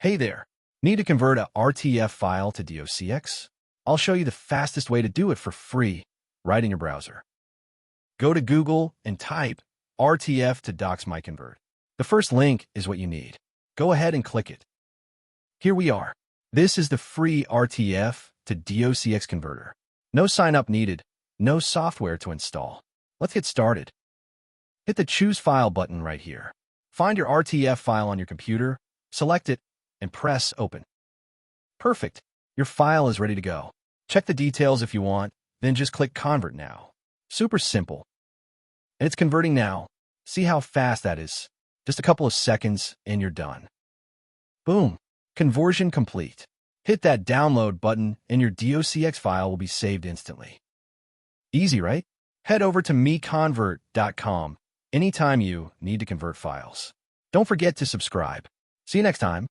Hey there, need to convert a RTF file to DOCX? I'll show you the fastest way to do it for free right in your browser. Go to Google and type RTF to docs MiConvert. The first link is what you need. Go ahead and click it. Here we are. This is the free RTF to DOCX converter. No sign up needed, no software to install. Let's get started. Hit the Choose File button right here. Find your RTF file on your computer, select it, and press Open. Perfect. Your file is ready to go. Check the details if you want, then just click Convert Now. Super simple. And it's converting now. See how fast that is. Just a couple of seconds and you're done. Boom. Conversion complete. Hit that download button and your DOCX file will be saved instantly. Easy, right? Head over to MiConvert.com anytime you need to convert files. Don't forget to subscribe. See you next time.